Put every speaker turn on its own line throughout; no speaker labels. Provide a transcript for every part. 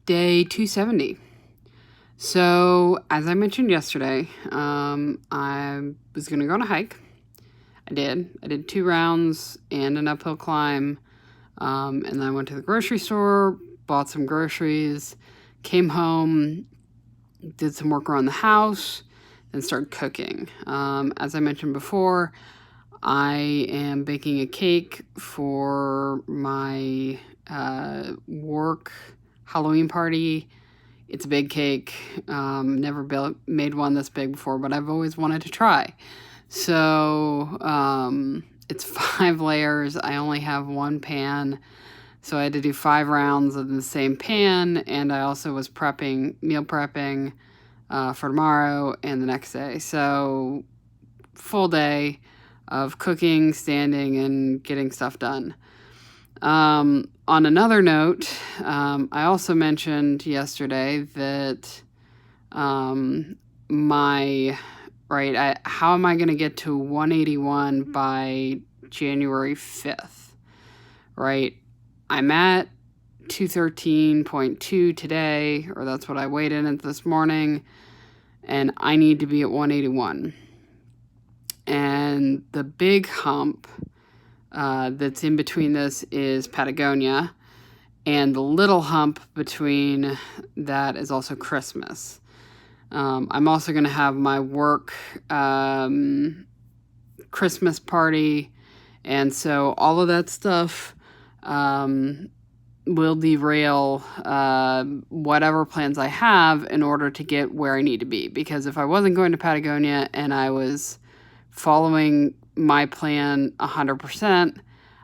day 270. So, as I mentioned yesterday, I was going to go on a hike. I did 2 rounds and an uphill climb. And then I went to the grocery store, bought some groceries, came home, did some work around the house, and started cooking. As I mentioned before, I am baking a cake for my work Halloween party. It's a big cake. Never made one this big before, but I've always wanted to try. So it's 5 layers. I only have 1 pan, so I had to do 5 rounds of the same pan, and I also was meal prepping for tomorrow and the next day. So full day of cooking, standing, and getting stuff done. On another note, I also mentioned yesterday that how am I going to get to 181 by January 5th, right? I'm at 213.2 today, or that's what I weighed in at this morning, and I need to be at 181. And the big hump that's in between this is Patagonia, and the little hump between that is also Christmas. I'm also going to have my work Christmas party, and so all of that stuff will derail whatever plans I have in order to get where I need to be. Because if I wasn't going to Patagonia and I was following my plan 100%,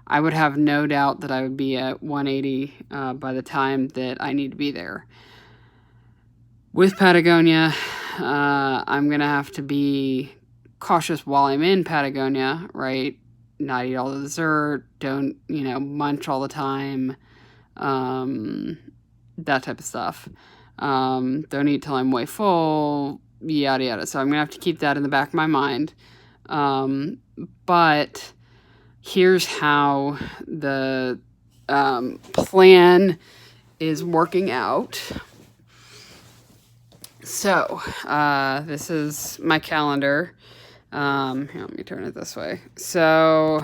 I would have no doubt that I would be at 180 by the time that I need to be there. With Patagonia, I'm going to have to be cautious while I'm in Patagonia, right? Not eat all the dessert, don't, munch all the time, that type of stuff. Don't eat till I'm way full, yada yada. So I'm going to have to keep that in the back of my mind. But here's how the plan is working out. So, this is my calendar. Here, let me turn it this way. So,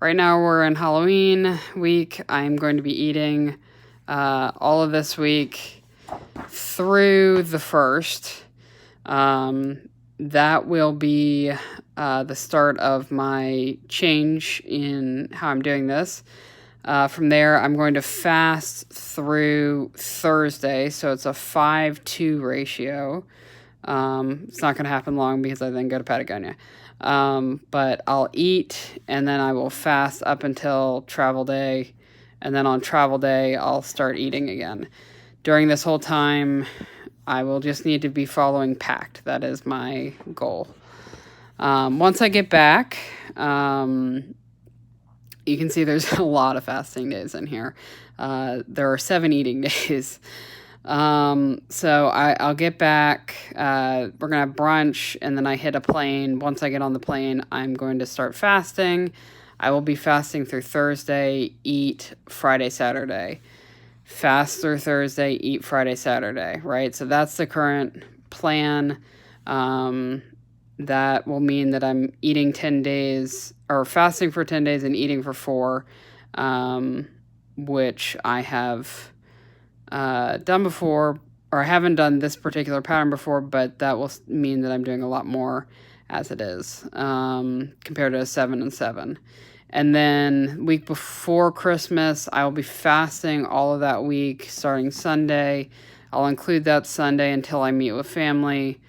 right now we're in Halloween week. I'm going to be eating all of this week through the 1st. That will be the start of my change in how I'm doing this. From there, I'm going to fast through Thursday, so it's a 5-2 ratio. It's not going to happen long because I then go to Patagonia. But I'll eat, and then I will fast up until travel day, and then on travel day, I'll start eating again. During this whole time, I will just need to be following PACT. That is my goal. Once I get back, you can see there's a lot of fasting days in here. There are 7 eating days. So I'll get back. We're going to have brunch, and then I hit a plane. Once I get on the plane, I'm going to start fasting. I will be fasting through Thursday, eat Friday, Saturday. Fast through Thursday, eat Friday, Saturday, right? So that's the current plan. That will mean that I'm eating 10 days, or fasting for 10 days and eating for 4, which I have done before, or I haven't done this particular pattern before, but that will mean that I'm doing a lot more as it is, compared to a 7 and 7. And then week before Christmas, I will be fasting all of that week, starting Sunday. I'll include that Sunday until I meet with family.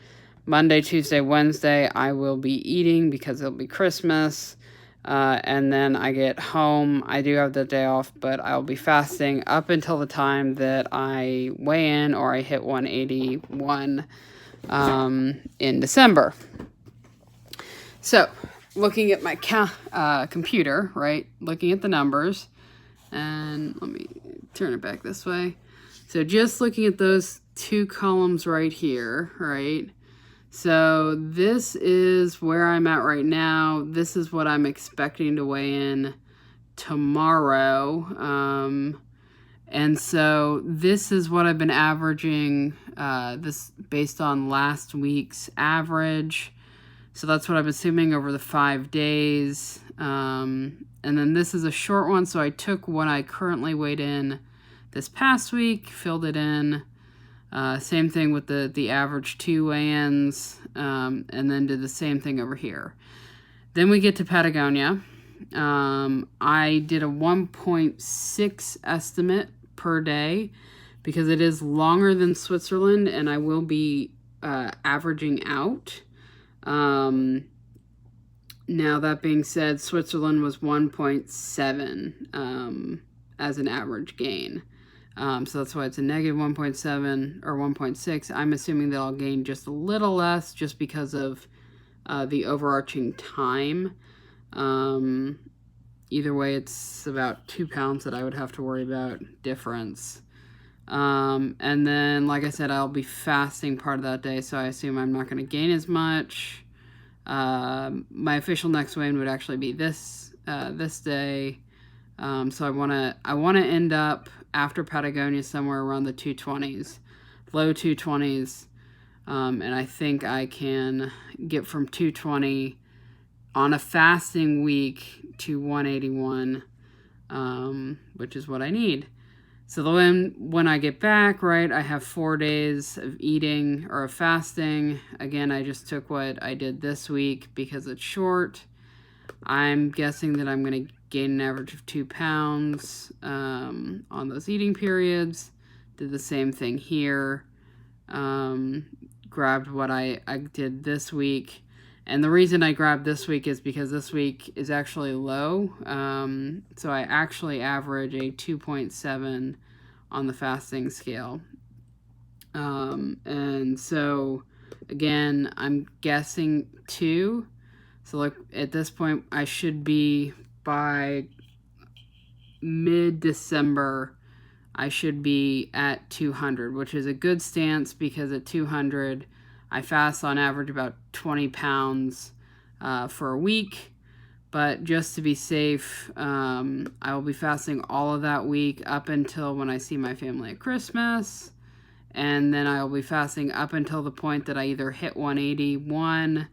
Monday, Tuesday, Wednesday, I will be eating because it'll be Christmas. And then I get home. I do have the day off, but I'll be fasting up until the time that I weigh in or I hit 181 in December. So, looking at my computer, right? Looking at the numbers. And let me turn it back this way. So, just looking at those 2 columns right here, right? So this is where I'm at right now. This is what I'm expecting to weigh in tomorrow. And so this is what I've been averaging, this based on last week's average. So that's what I'm assuming over the 5 days. And then this is a short one, so I took what I currently weighed in this past week, filled it in. Same thing with the average 2 weigh-ins, and then did the same thing over here. Then we get to Patagonia. I did a 1.6 estimate per day because it is longer than Switzerland, and I will be averaging out. Now, that being said, Switzerland was 1.7 as an average gain. So that's why it's a negative 1.7 or 1.6. I'm assuming that I'll gain just a little less just because of the overarching time. Either way, it's about 2 pounds that I would have to worry about difference. And then, like I said, I'll be fasting part of that day, so I assume I'm not going to gain as much. My official next weigh-in would actually be this day. So I want to end up after Patagonia somewhere around the 220s, low 220s. And I think I can get from 220 on a fasting week to 181, which is what I need. So when I get back, right, I have 4 days of eating or of fasting. Again, I just took what I did this week because it's short. I'm guessing that I'm going to gain an average of 2 pounds on those eating periods. Did the same thing here. Grabbed what I did this week. And the reason I grabbed this week is because this week is actually low. So I actually average a 2.7 on the fasting scale. And so, again, I'm guessing 2. So, like, at this point, I should be by mid-December, I should be at 200, which is a good stance because at 200, I fast on average about 20 pounds for a week. But just to be safe, I will be fasting all of that week up until when I see my family at Christmas. And then I will be fasting up until the point that I either hit 181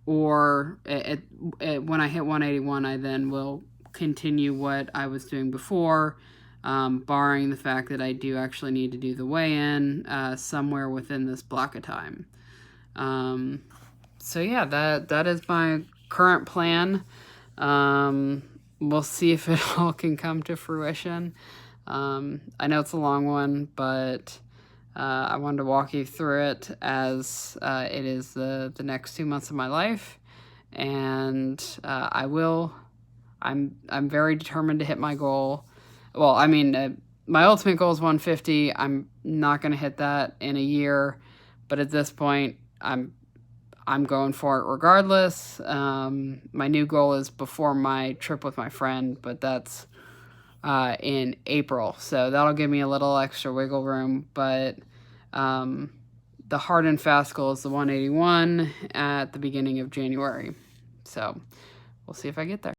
or when I hit 181, I then will continue what I was doing before, barring the fact that I do actually need to do the weigh-in somewhere within this block of time. So yeah, that is my current plan. We'll see if it all can come to fruition. I know it's a long one, but I wanted to walk you through it as it is the next 2 months of my life, and I'm very determined to hit my goal. Well, I mean, my ultimate goal is 150. I'm not going to hit that in a year, but at this point, I'm going for it regardless. My new goal is before my trip with my friend, but that's in April, so that'll give me a little extra wiggle room. But the hard and fast goal is the 181 at the beginning of January, so we'll see if I get there.